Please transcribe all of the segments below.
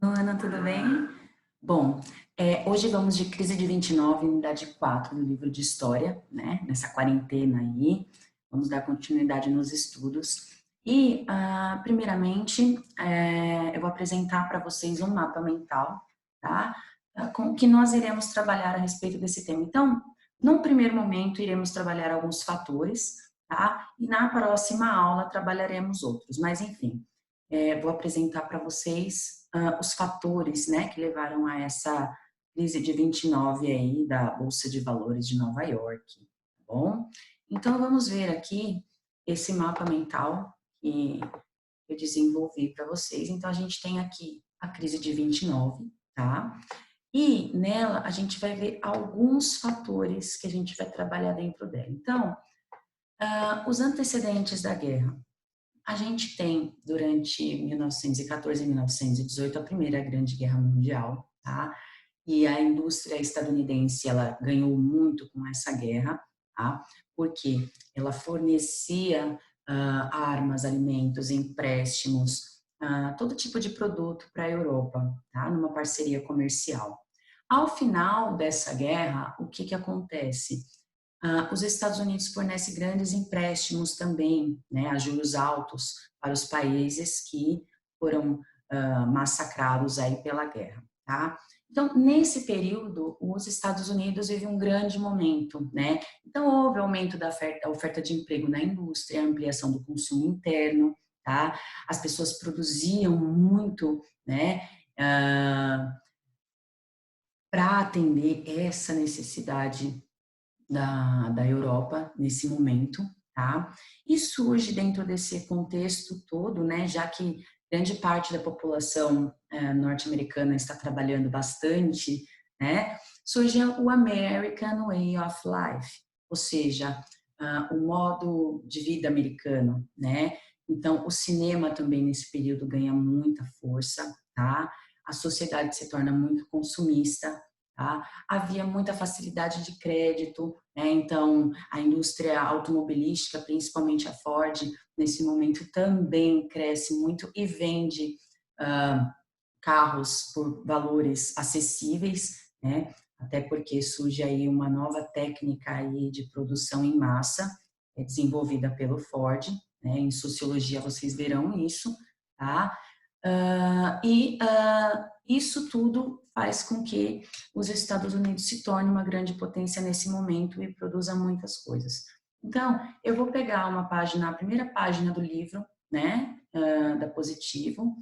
Ana, tudo bem? Bom, hoje vamos de crise de 29, unidade 4 do livro de História, né? Nessa quarentena aí, vamos dar continuidade nos estudos. E, primeiramente, eu vou apresentar para vocês um mapa mental, tá? Com que nós iremos trabalhar a respeito desse tema. Então, num primeiro momento, iremos trabalhar alguns fatores, tá? E na próxima aula trabalharemos outros, mas enfim. Vou apresentar para vocês os fatores, né, que levaram a essa crise de 29 aí da Bolsa de Valores de Nova York, tá bom? Então vamos ver aqui esse mapa mental que eu desenvolvi para vocês. Então a gente tem aqui a crise de 29, tá? E nela a gente vai ver alguns fatores que a gente vai trabalhar dentro dela. Então, os antecedentes da guerra. A gente tem, durante 1914 e 1918, a Primeira Grande Guerra Mundial, tá? E a indústria estadunidense, ela ganhou muito com essa guerra, tá? Porque ela fornecia armas, alimentos, empréstimos, todo tipo de produto para a Europa, tá? Numa parceria comercial. Ao final dessa guerra, o que que acontece? Os Estados Unidos fornecem grandes empréstimos também, né, a juros altos para os países que foram massacrados aí pela guerra, tá? Então, nesse período, os Estados Unidos vivem um grande momento, né? Então, houve aumento da oferta de emprego na indústria, ampliação do consumo interno, tá? As pessoas produziam muito, né? Para atender essa necessidade da Europa nesse momento, tá? E surge dentro desse contexto todo, né, já que grande parte da população norte-americana está trabalhando bastante, né, surge o American Way of Life, ou seja, o modo de vida americano, né? Então, o cinema também nesse período ganha muita força, tá? A sociedade se torna muito consumista, tá? Havia muita facilidade de crédito, né? Então a indústria automobilística, principalmente a Ford, nesse momento também cresce muito e vende carros por valores acessíveis, né? Até porque surge aí uma nova técnica aí de produção em massa, desenvolvida pelo Ford, né? Em sociologia vocês verão isso, tá? Isso tudo faz com que os Estados Unidos se tornem uma grande potência nesse momento e produza muitas coisas. Então, eu vou pegar uma página, a primeira página do livro, né, da Positivo,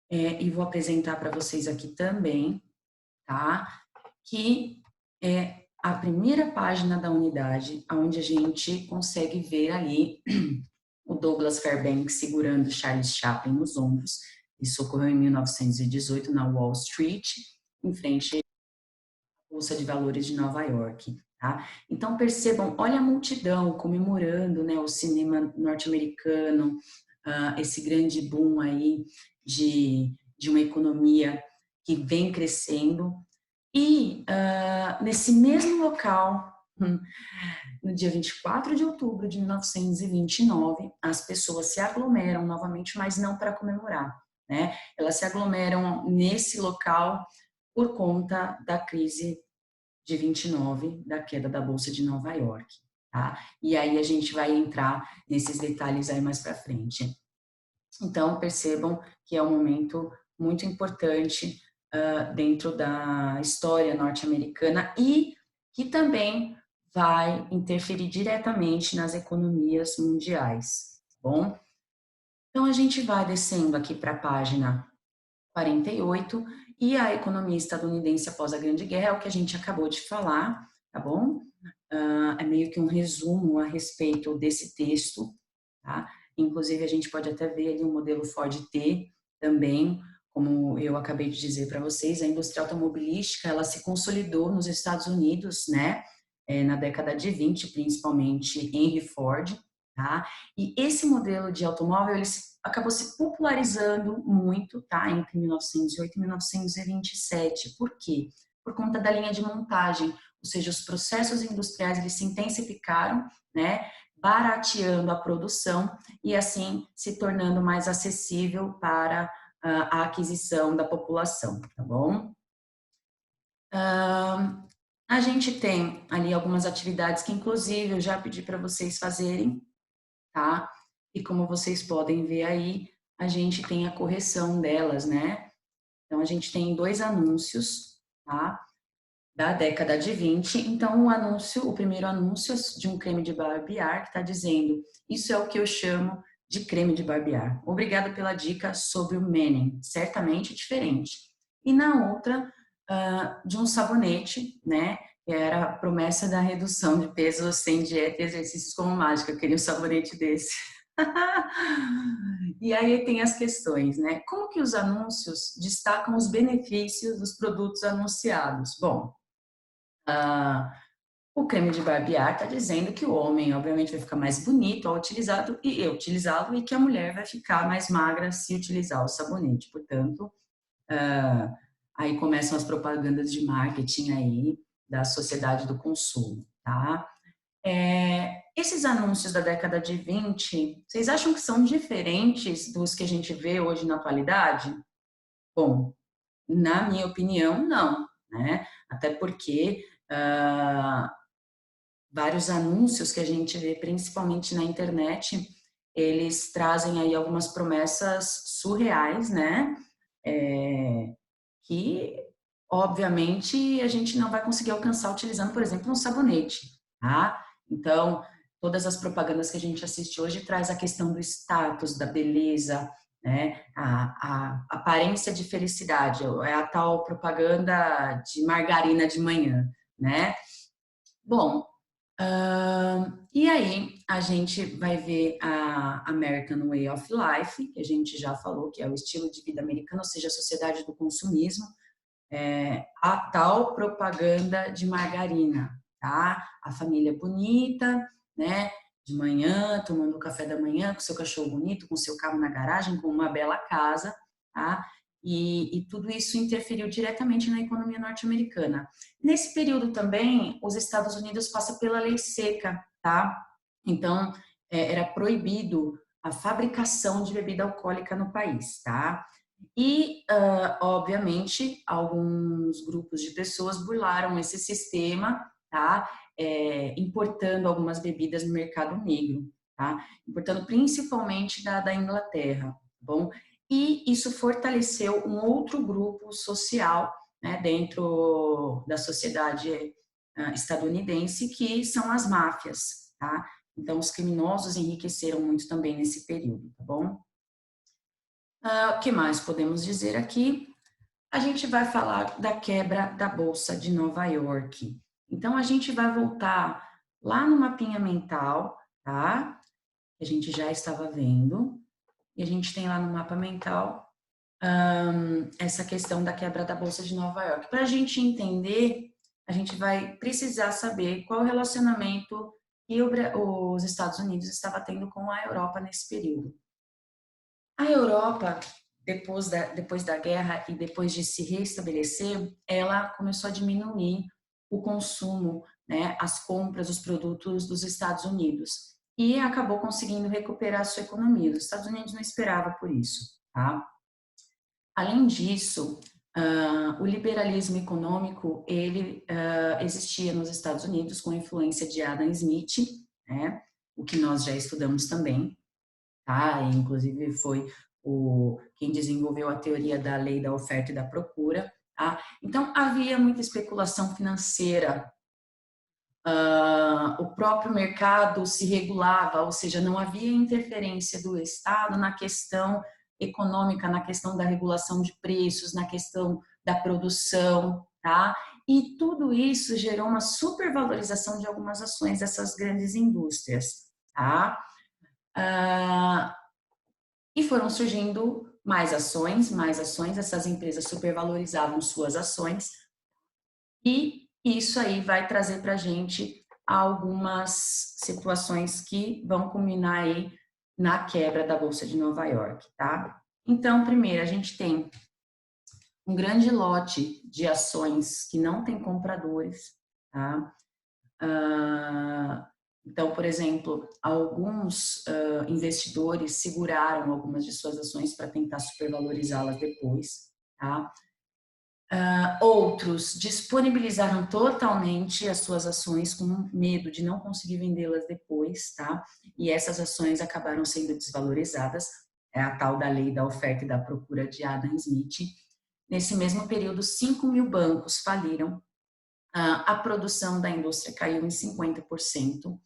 e vou apresentar para vocês aqui também, tá, que é a primeira página da unidade, onde a gente consegue ver ali o Douglas Fairbanks segurando Charles Chaplin nos ombros. Isso ocorreu em 1918 na Wall Street, em frente à Bolsa de Valores de Nova York. Tá? Então percebam, olha a multidão comemorando, né, o cinema norte-americano, esse grande boom aí de uma economia que vem crescendo. E nesse mesmo local, no dia 24 de outubro de 1929, as pessoas se aglomeram novamente, mas não para comemorar, né? Elas se aglomeram nesse local por conta da crise de 29, da queda da Bolsa de Nova York, tá? E aí a gente vai entrar nesses detalhes aí mais para frente. Então, percebam que é um momento muito importante dentro da história norte-americana e que também vai interferir diretamente nas economias mundiais, tá bom? Então, a gente vai descendo aqui para a página 48 e a economia estadunidense após a Grande Guerra é o que a gente acabou de falar, tá bom? É meio que um resumo a respeito desse texto, tá? Inclusive, a gente pode até ver ali o modelo Ford T também, como eu acabei de dizer para vocês, a indústria automobilística, ela se consolidou nos Estados Unidos, né? Na década de 20, principalmente Henry Ford, tá? E esse modelo de automóvel, ele acabou se popularizando muito, tá? Entre 1908 e 1927. Por quê? Por conta da linha de montagem, ou seja, os processos industriais eles se intensificaram, né? Barateando a produção e assim se tornando mais acessível para a aquisição da população, tá bom? A gente tem ali algumas atividades que, inclusive, eu já pedi para vocês fazerem, tá? E como vocês podem ver aí, a gente tem a correção delas, né? Então, a gente tem 2 anúncios, tá? Da década de 20. Então, o primeiro anúncio de um creme de barbear que está dizendo: isso é o que eu chamo de creme de barbear. Obrigada pela dica sobre o Menem, certamente diferente. E na outra, de um sabonete, né? Que era a promessa da redução de peso sem dieta e exercícios como mágica. Eu queria um sabonete desse. E aí tem as questões, né? Como que os anúncios destacam os benefícios dos produtos anunciados? Bom, o creme de barbear está dizendo que o homem, obviamente, vai ficar mais bonito ao utilizá-lo e que a mulher vai ficar mais magra se utilizar o sabonete. Portanto, aí começam as propagandas de marketing aí da sociedade do consumo, tá? Esses anúncios da década de 20, vocês acham que são diferentes dos que a gente vê hoje na atualidade? Bom, na minha opinião, não, né? Até porque vários anúncios que a gente vê, principalmente na internet, eles trazem aí algumas promessas surreais, né? Que, obviamente, a gente não vai conseguir alcançar utilizando, por exemplo, um sabonete, tá? Então, todas as propagandas que a gente assiste hoje traz a questão do status, da beleza, né? A aparência de felicidade, é a tal propaganda de margarina de manhã, né? Bom, e aí, a gente vai ver a American Way of Life, que a gente já falou, que é o estilo de vida americano, ou seja, a sociedade do consumismo, a tal propaganda de margarina, tá? A família bonita, né? De manhã, tomando o café da manhã, com seu cachorro bonito, com seu carro na garagem, com uma bela casa, tá? E tudo isso interferiu diretamente na economia norte-americana. Nesse período também, os Estados Unidos passam pela lei seca, tá? Então, era proibido a fabricação de bebida alcoólica no país, tá? E, obviamente, alguns grupos de pessoas burlaram esse sistema, tá? Importando algumas bebidas no mercado negro, tá? Importando principalmente da Inglaterra, tá bom? E isso fortaleceu um outro grupo social, né, dentro da sociedade estadunidense, que são as máfias, tá? Então, os criminosos enriqueceram muito também nesse período, tá bom? O que mais podemos dizer aqui? A gente vai falar da quebra da Bolsa de Nova York. Então, a gente vai voltar lá no mapinha mental, tá? Que a gente já estava vendo. E a gente tem lá no mapa mental essa questão da quebra da Bolsa de Nova York. Para a gente entender, a gente vai precisar saber qual o relacionamento que os Estados Unidos estava tendo com a Europa nesse período. A Europa, depois da guerra e depois de se restabelecer, ela começou a diminuir o consumo, né, as compras dos produtos dos Estados Unidos e acabou conseguindo recuperar a sua economia. Os Estados Unidos não esperava por isso, tá? Além disso, o liberalismo econômico ele existia nos Estados Unidos com a influência de Adam Smith, né, o que nós já estudamos também, tá? E, inclusive foi quem desenvolveu a teoria da lei da oferta e da procura, tá? Então havia muita especulação financeira, o próprio mercado se regulava, ou seja, não havia interferência do Estado na questão econômica, na questão da regulação de preços, na questão da produção, tá? E tudo isso gerou uma supervalorização de algumas ações dessas grandes indústrias, tá? E foram surgindo mais ações, essas empresas supervalorizavam suas ações, e isso aí vai trazer para a gente algumas situações que vão culminar aí na quebra da Bolsa de Nova York, tá? Então, primeiro, a gente tem um grande lote de ações que não tem compradores, tá? Então, por exemplo, alguns investidores seguraram algumas de suas ações para tentar supervalorizá-las depois, tá? Outros disponibilizaram totalmente as suas ações com medo de não conseguir vendê-las depois, tá? E essas ações acabaram sendo desvalorizadas, é a tal da lei da oferta e da procura de Adam Smith. Nesse mesmo período, 5 mil bancos faliram, a produção da indústria caiu em 50%,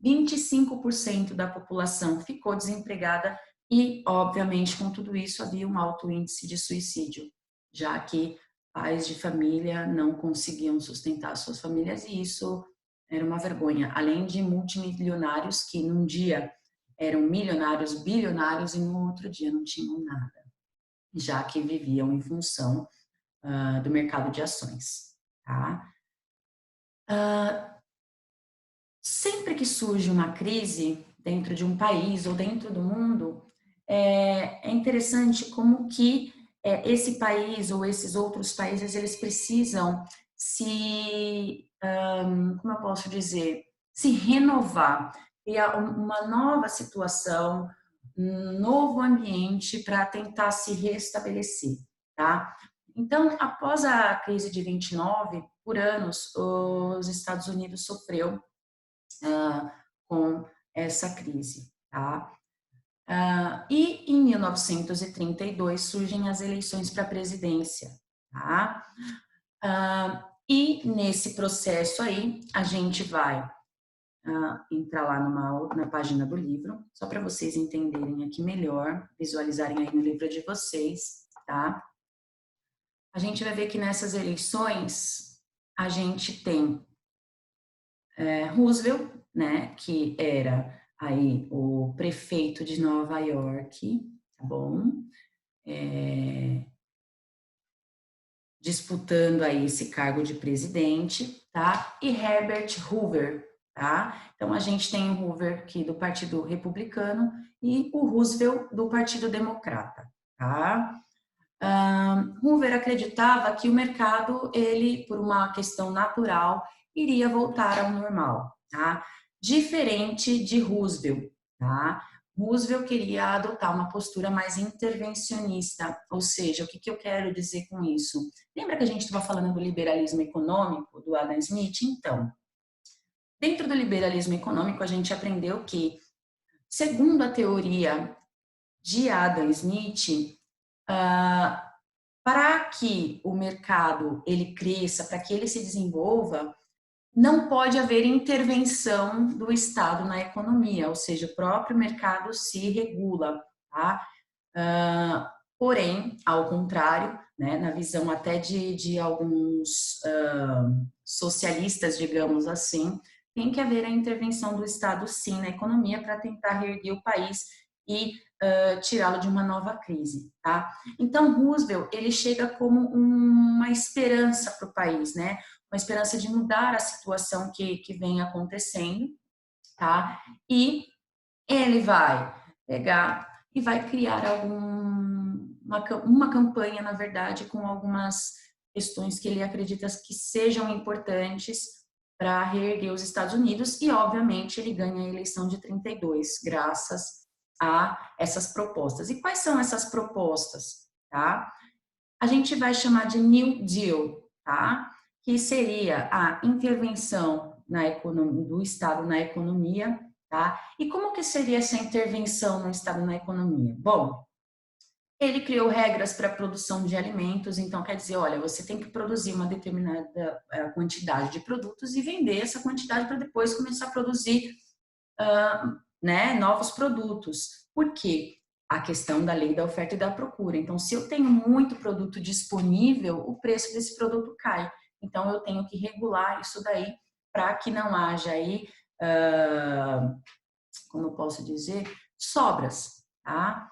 25% da população ficou desempregada e, obviamente, com tudo isso havia um alto índice de suicídio, já que pais de família não conseguiam sustentar suas famílias e isso era uma vergonha. Além de multimilionários que num dia eram milionários, bilionários e no outro dia não tinham nada, já que viviam em função do mercado de ações, tá? Sempre que surge uma crise dentro de um país ou dentro do mundo, é interessante como que esse país ou esses outros países, eles precisam como eu posso dizer, se renovar, criar uma nova situação, um novo ambiente para tentar se restabelecer, tá? Então, após a crise de 29, por anos, os Estados Unidos sofreu com essa crise, tá? E em 1932 surgem as eleições para a presidência, tá? E nesse processo aí, a gente vai entrar lá na página do livro, só para vocês entenderem aqui melhor, visualizarem aí no livro de vocês, tá? A gente vai ver que nessas eleições, a gente tem Roosevelt, né, que era aí o prefeito de Nova York, tá bom? Disputando aí esse cargo de presidente, tá? E Herbert Hoover, tá? Então a gente tem o Hoover aqui do Partido Republicano e o Roosevelt do Partido Democrata, tá? Hoover acreditava que o mercado, ele, por uma questão natural, iria voltar ao normal, tá? Diferente de Roosevelt, tá? Roosevelt queria adotar uma postura mais intervencionista, ou seja, o que eu quero dizer com isso? Lembra que a gente estava falando do liberalismo econômico, do Adam Smith? Então, dentro do liberalismo econômico, a gente aprendeu que, segundo a teoria de Adam Smith, para que o mercado ele cresça, para que ele se desenvolva, não pode haver intervenção do Estado na economia, ou seja, o próprio mercado se regula, tá? Porém, ao contrário, né, na visão até de alguns socialistas, digamos assim, tem que haver a intervenção do Estado, sim, na economia para tentar reerguer o país e tirá-lo de uma nova crise, tá? Então, Roosevelt, ele chega como uma esperança para o país, né? Uma esperança de mudar a situação que vem acontecendo, tá? E ele vai pegar e vai criar uma campanha, na verdade, com algumas questões que ele acredita que sejam importantes para reerguer os Estados Unidos e, obviamente, ele ganha a eleição de 32, graças a essas propostas. E quais são essas propostas, tá? A gente vai chamar de New Deal, tá? Que seria a intervenção na economia, do Estado na economia, tá? E como que seria essa intervenção no Estado na economia? Bom, ele criou regras para a produção de alimentos, então quer dizer, olha, você tem que produzir uma determinada quantidade de produtos e vender essa quantidade para depois começar a produzir né, novos produtos. Por quê? A questão da lei da oferta e da procura. Então, se eu tenho muito produto disponível, o preço desse produto cai. Então, eu tenho que regular isso daí para que não haja aí, como eu posso dizer, sobras, tá?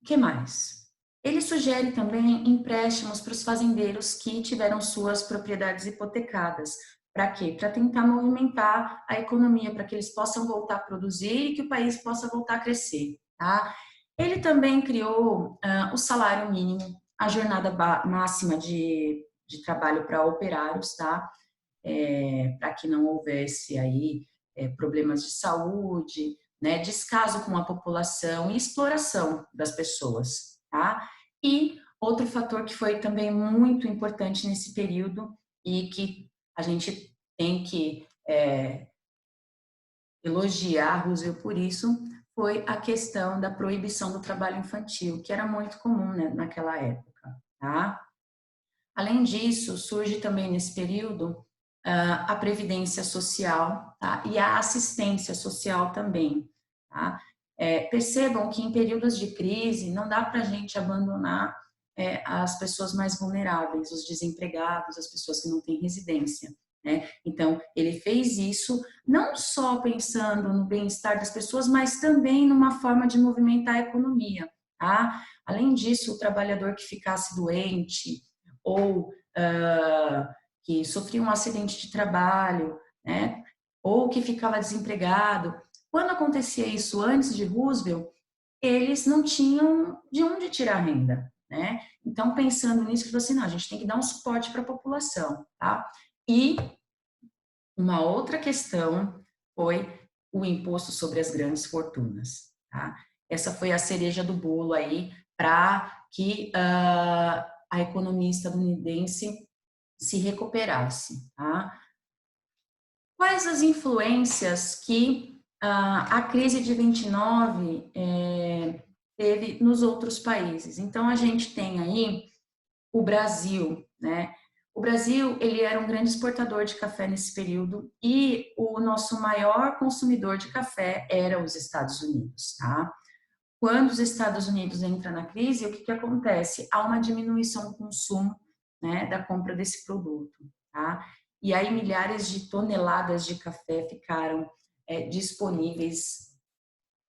Que mais? Ele sugere também empréstimos para os fazendeiros que tiveram suas propriedades hipotecadas. Para quê? Para tentar movimentar a economia, para que eles possam voltar a produzir e que o país possa voltar a crescer. Tá? Ele também criou o salário mínimo, a jornada máxima de trabalho para operários, tá? para que não houvesse aí problemas de saúde, né, descaso com a população e exploração das pessoas, tá? E outro fator que foi também muito importante nesse período e que a gente tem que elogiar Roosevelt por isso, foi a questão da proibição do trabalho infantil, que era muito comum, né, naquela época, tá? Além disso, surge também nesse período a previdência social, tá? E a assistência social também, tá? Percebam que em períodos de crise não dá para a gente abandonar as pessoas mais vulneráveis, os desempregados, as pessoas que não têm residência, né? Então, ele fez isso não só pensando no bem-estar das pessoas, mas também numa forma de movimentar a economia, tá? Além disso, o trabalhador que ficasse doente ou que sofria um acidente de trabalho, né? Ou que ficava desempregado. Quando acontecia isso antes de Roosevelt, eles não tinham de onde tirar renda, né? Então, pensando nisso, ele falou assim, não, a gente tem que dar um suporte para a população, tá? E uma outra questão foi o imposto sobre as grandes fortunas, tá? Essa foi a cereja do bolo aí para que a economia estadunidense se recuperasse, tá? Quais as influências que a crise de 29 teve nos outros países? Então, a gente tem aí o Brasil, né? O Brasil, ele era um grande exportador de café nesse período e o nosso maior consumidor de café era os Estados Unidos, tá? Quando os Estados Unidos entram na crise, o que que acontece? Há uma diminuição do consumo, né, da compra desse produto, tá? E aí milhares de toneladas de café ficaram disponíveis.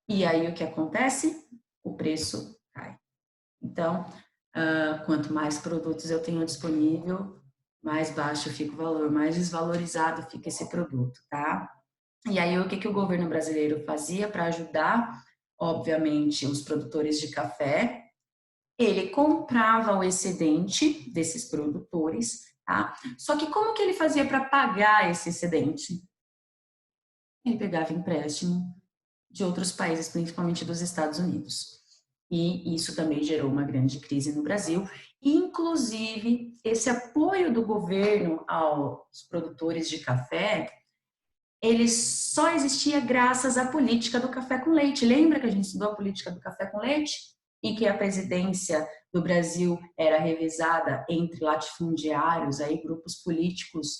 E aí o que acontece? O preço cai. Então, quanto mais produtos eu tenho disponível, mais baixo fica o valor, mais desvalorizado fica esse produto, tá? E aí o que que o governo brasileiro fazia para ajudar, obviamente, os produtores de café? Ele comprava o excedente desses produtores, tá? Só que como que ele fazia para pagar esse excedente? Ele pegava empréstimo de outros países, principalmente dos Estados Unidos. E isso também gerou uma grande crise no Brasil. Inclusive, esse apoio do governo aos produtores de café, ele só existia graças à política do café com leite. Lembra que a gente estudou a política do café com leite? Em que a presidência do Brasil era revezada entre latifundiários, aí grupos políticos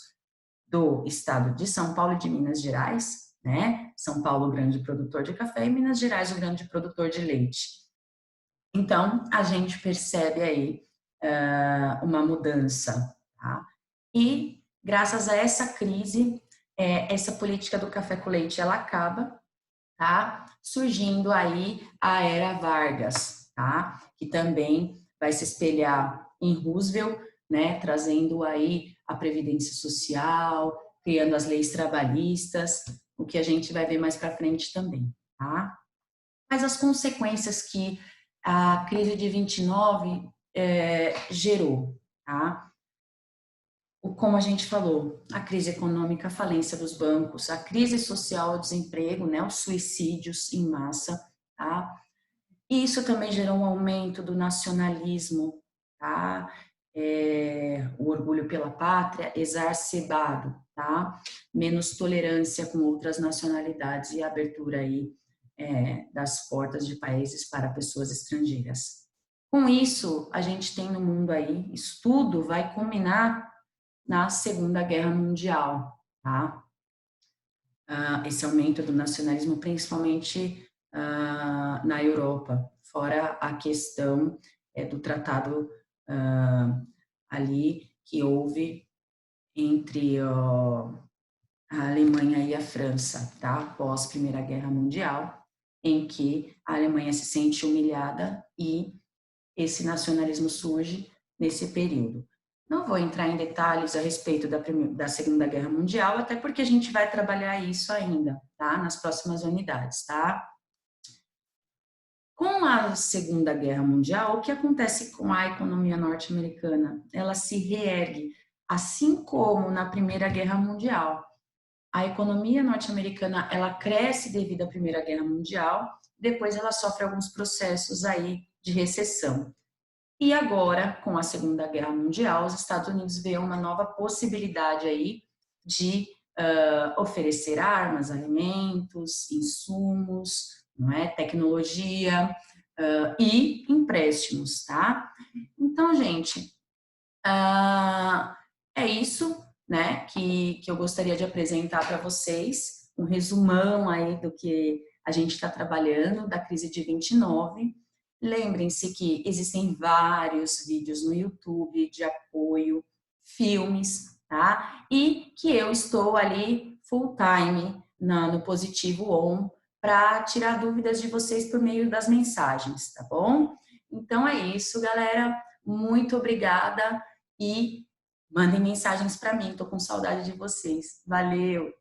do estado de São Paulo e de Minas Gerais, né? São Paulo, o grande produtor de café, e Minas Gerais, o grande produtor de leite. Então, a gente percebe aí uma mudança, tá? E, graças a essa crise, essa política do café com leite, ela acaba, tá? Surgindo aí a Era Vargas, tá? Que também vai se espelhar em Roosevelt, né? Trazendo aí a previdência social, criando as leis trabalhistas, o que a gente vai ver mais para frente também, tá? Mas as consequências que a crise de 29 gerou, tá? Como a gente falou, a crise econômica, a falência dos bancos, a crise social, o desemprego, né, os suicídios em massa, tá? E isso também gerou um aumento do nacionalismo, tá? O orgulho pela pátria exacerbado, tá? Menos tolerância com outras nacionalidades e a abertura aí das portas de países para pessoas estrangeiras. Com isso, a gente tem no mundo aí, isso tudo vai culminar na Segunda Guerra Mundial, tá? Esse aumento do nacionalismo, principalmente na Europa, fora a questão do tratado ali que houve entre a Alemanha e a França, tá? Pós Primeira Guerra Mundial, em que a Alemanha se sente humilhada e esse nacionalismo surge nesse período. Não vou entrar em detalhes a respeito da Segunda Guerra Mundial, até porque a gente vai trabalhar isso ainda, tá? Nas próximas unidades, tá? Com a Segunda Guerra Mundial, o que acontece com a economia norte-americana? Ela se reergue assim como na Primeira Guerra Mundial. A economia norte-americana, ela cresce devido à Primeira Guerra Mundial, depois ela sofre alguns processos aí de recessão. E agora, com a Segunda Guerra Mundial, os Estados Unidos vê uma nova possibilidade aí de oferecer armas, alimentos, insumos, não é? Tecnologia e empréstimos, tá? Então, gente, é isso, né, que eu gostaria de apresentar para vocês, um resumão aí do que a gente está trabalhando, da crise de 29. Lembrem-se que existem vários vídeos no YouTube de apoio, filmes, tá? E que eu estou ali full time no Positivo On para tirar dúvidas de vocês por meio das mensagens, tá bom? Então é isso, galera. Muito obrigada e mandem mensagens para mim. Estou com saudade de vocês. Valeu!